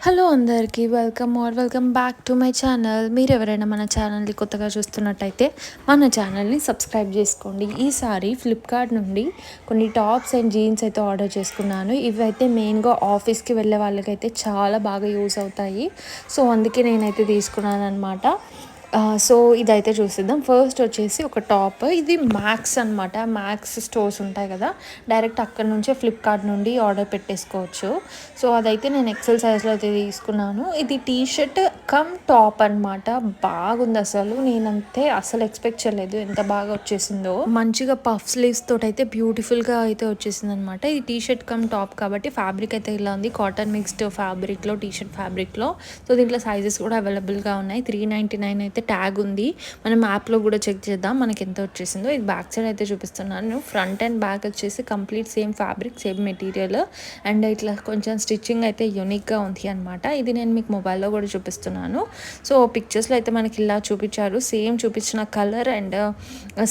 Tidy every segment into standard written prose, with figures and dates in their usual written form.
Hello అందరికీ welcome back to my channel. మీరు ఎవరైనా మన ఛానల్ని కొత్తగా చూస్తున్నట్టయితే మన ఛానల్ని సబ్స్క్రైబ్ చేసుకోండి. ఈసారి ఫ్లిప్కార్ట్ నుండి కొన్ని టాప్స్ అండ్ జీన్స్ అయితే ఆర్డర్ చేసుకున్నాను. ఇవైతే మెయిన్గా ఆఫీస్కి వెళ్ళే వాళ్ళకైతే చాలా బాగా యూస్ అవుతాయి. సో అందుకే నేనైతే తీసుకున్నాను అనమాట. సో ఇదైతే చూసిద్దాం. ఫస్ట్ వచ్చేసి ఒక టాప్, ఇది మ్యాక్స్ అనమాట. మ్యాక్స్ స్టోర్స్ ఉంటాయి కదా, డైరెక్ట్ అక్కడ నుంచే ఫ్లిప్కార్ట్ నుండి ఆర్డర్ పెట్టేసుకోవచ్చు. సో అదైతే నేను ఎక్సెల్ సైజ్లో అయితే తీసుకున్నాను. ఇది టీ షర్ట్ కమ్ టాప్ అనమాట. బాగుంది అసలు. నేనంతే అసలు ఎక్స్పెక్ట్ చేయలేదు ఎంత బాగా వచ్చేసిందో. మంచిగా పఫ్ స్లీవ్స్ తోటి అయితే బ్యూటిఫుల్గా అయితే వచ్చేసింది అనమాట. ఇది టీ షర్ట్ కమ్ టాప్ కాబట్టి ఫ్యాబ్రిక్ అయితే ఇలా ఉంది, కాటన్ మిక్స్డ్ ఫ్యాబ్రిక్లో, టీ షర్ట్ ఫ్యాబ్రిక్లో. సో దీంట్లో సైజెస్ కూడా అవైలబుల్గా ఉన్నాయి. 399 అయితే ట్యాగ్ ఉంది. మనం యాప్లో కూడా చెక్ చేద్దాం మనకి ఎంత వచ్చేసిందో. ఇది బ్యాక్ సైడ్ అయితే చూపిస్తున్నాను. ఫ్రంట్ అండ్ బ్యాక్ వచ్చేసి complete same fabric, same material, and ఇట్లా కొంచెం స్టిచ్చింగ్ అయితే యూనిక్గా ఉంది అనమాట. ఇది నేను మీకు మొబైల్లో కూడా చూపిస్తున్నాను. సో పిక్చర్స్లో అయితే మనకి ఇలా చూపించారు. సేమ్ చూపించిన కలర్ అండ్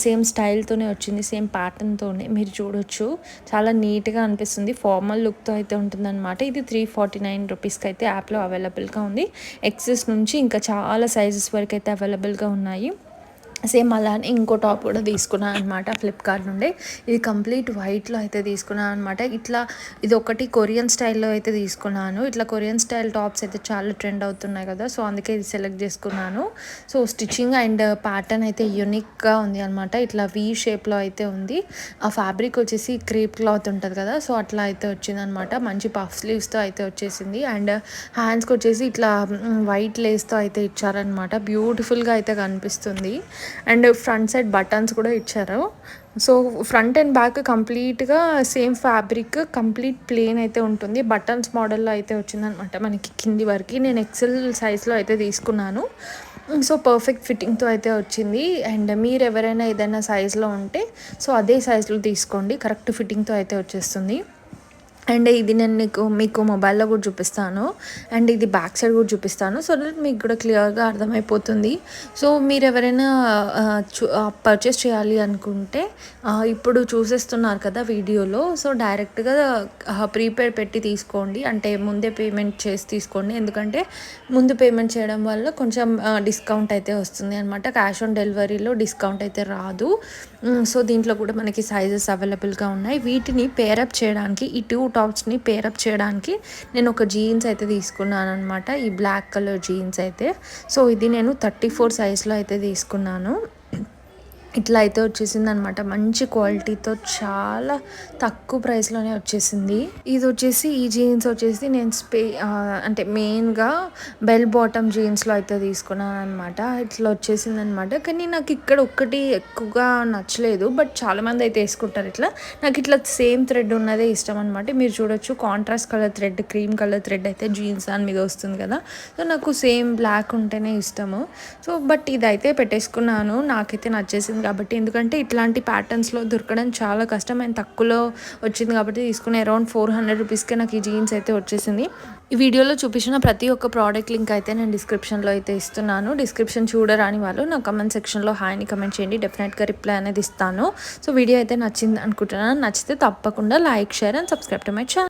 సేమ్ స్టైల్తోనే వచ్చింది, సేమ్ ప్యాటర్న్తోనే మీరు చూడొచ్చు. చాలా నీట్గా అనిపిస్తుంది, ఫార్మల్ లుక్తో అయితే ఉంటుందన్నమాట. ఇది 349 రూపీస్కి అయితే యాప్లో అవైలబుల్గా ఉంది. ఎక్సెస్ నుంచి ఇంకా చాలా సైజెస్ వరకు అయితే అవైలబుల్గా ఉన్నాయి. సేమ్ అలానే ఇంకో టాప్ కూడా తీసుకున్నాను అనమాట ఫ్లిప్కార్ట్ నుండి. ఇది కంప్లీట్ వైట్లో అయితే తీసుకున్నాను అనమాట. ఇట్లా ఇది ఒకటి కొరియన్ స్టైల్లో అయితే తీసుకున్నాను. ఇట్లా కొరియన్ స్టైల్ టాప్స్ అయితే చాలా ట్రెండ్ అవుతున్నాయి కదా, సో అందుకే ఇది సెలెక్ట్ చేసుకున్నాను. సో స్టిచ్చింగ్ అండ్ ప్యాటర్న్ అయితే యూనిక్గా ఉంది అనమాట. ఇట్లా వీ షేప్లో అయితే ఉంది. ఆ ఫ్యాబ్రిక్ వచ్చేసి క్రేప్ క్లాత్ ఉంటుంది కదా, సో అట్లా అయితే వచ్చిందనమాట. మంచి పఫ్ స్లీవ్స్తో అయితే వచ్చేసింది. అండ్ హ్యాండ్స్కి వచ్చేసి ఇట్లా వైట్ లేస్తో అయితే ఇచ్చారనమాట. బ్యూటిఫుల్గా అయితే కనిపిస్తుంది. అండ్ ఫ్రంట్ సైడ్ బటన్స్ కూడా ఇచ్చారు. సో ఫ్రంట్ అండ్ బ్యాక్ కంప్లీట్గా సేమ్ ఫ్యాబ్రిక్, కంప్లీట్ ప్లేన్ అయితే ఉంటుంది. బటన్స్ మోడల్లో అయితే వచ్చిందనమాట మనకి కింది వరకు. నేను ఎక్సెల్ సైజ్లో అయితే తీసుకున్నాను. సో పర్ఫెక్ట్ ఫిట్టింగ్తో అయితే వచ్చింది. అండ్ మీరు ఎవరైనా ఏదైనా సైజులో ఉంటే సో అదే సైజులో తీసుకోండి, కరెక్ట్ ఫిట్టింగ్తో అయితే వచ్చేస్తుంది. అండ్ ఇది నేను మీకు మొబైల్లో కూడా చూపిస్తాను, అండ్ ఇది బ్యాక్ సైడ్ కూడా చూపిస్తాను, సో దట్ మీకు కూడా క్లియర్గా అర్థమైపోతుంది. సో మీరు ఎవరైనా పర్చేస్ చేయాలి అనుకుంటే ఇప్పుడు చూసేస్తున్నారు కదా వీడియోలో, సో డైరెక్ట్గా ప్రీపెయిడ్ పెట్టి తీసుకోండి. అంటే ముందే పేమెంట్ చేసి తీసుకోండి, ఎందుకంటే ముందు పేమెంట్ చేయడం వల్ల కొంచెం డిస్కౌంట్ అయితే వస్తుంది అనమాట. క్యాష్ ఆన్ డెలివరీలో డిస్కౌంట్ అయితే రాదు. సో దీంట్లో కూడా మనకి సైజెస్ అవైలబుల్గా ఉన్నాయి. వీటిని పేరప్ చేయడానికి, ఈ టాప్స్ని పేరప్ చేయడానికి నేను ఒక జీన్స్ అయితే తీసుకున్నాను అనమాట. ఈ బ్లాక్ కలర్ జీన్స్ అయితే. సో ఇది నేను 34 సైజ్లో అయితే తీసుకున్నాను. ఇట్లా అయితే వచ్చేసింది అనమాట. మంచి క్వాలిటీతో చాలా తక్కువ ప్రైస్లోనే వచ్చేసింది. ఇది వచ్చేసి ఈ జీన్స్ వచ్చేసి నేను అంటే మెయిన్గా బెల్ బాటమ్ జీన్స్లో అయితే తీసుకున్నాను అనమాట. ఇట్లా వచ్చేసింది అనమాట. కానీ నాకు ఇక్కడ ఒక్కటి ఎక్కువగా నచ్చలేదు, బట్ చాలామంది అయితే వేసుకుంటారు ఇట్లా. నాకు ఇట్లా సేమ్ థ్రెడ్ ఉన్నదే ఇష్టం అనమాట. మీరు చూడొచ్చు, contrast colour thread, cream colour thread అయితే జీన్స్ దాని మీద వస్తుంది కదా, సో నాకు సేమ్ బ్లాక్ ఉంటేనే ఇష్టము. సో బట్ ఇదైతే పెట్టేసుకున్నాను, నాకైతే నచ్చేసింది కాబట్టి. ఎందుకంటే ఇట్లాంటి ప్యాటర్న్స్లో దొరకడం చాలా కష్టం, అండ్ తక్కువలో వచ్చింది కాబట్టి తీసుకుని అరౌండ్ 400 రూపీస్కే నాకు ఈ జీన్స్ అయితే వచ్చేసింది. ఈ వీడియోలో చూపించిన ప్రతి ఒక్క ప్రోడక్ట్ లింక్ అయితే నేను డిస్క్రిప్షన్లో అయితే ఇస్తున్నాను. డిస్క్రిప్షన్ చూడరాని వాళ్ళు నా కమెంట్ సెక్షన్లో హాయ్ని కమెంట్ చేయండి, డెఫినెట్గా రిప్లై అనేది ఇస్తాను. సో వీడియో అయితే నచ్చింది అనుకుంటున్నాను. నచ్చితే తప్పకుండా like, share and subscribe to my channel.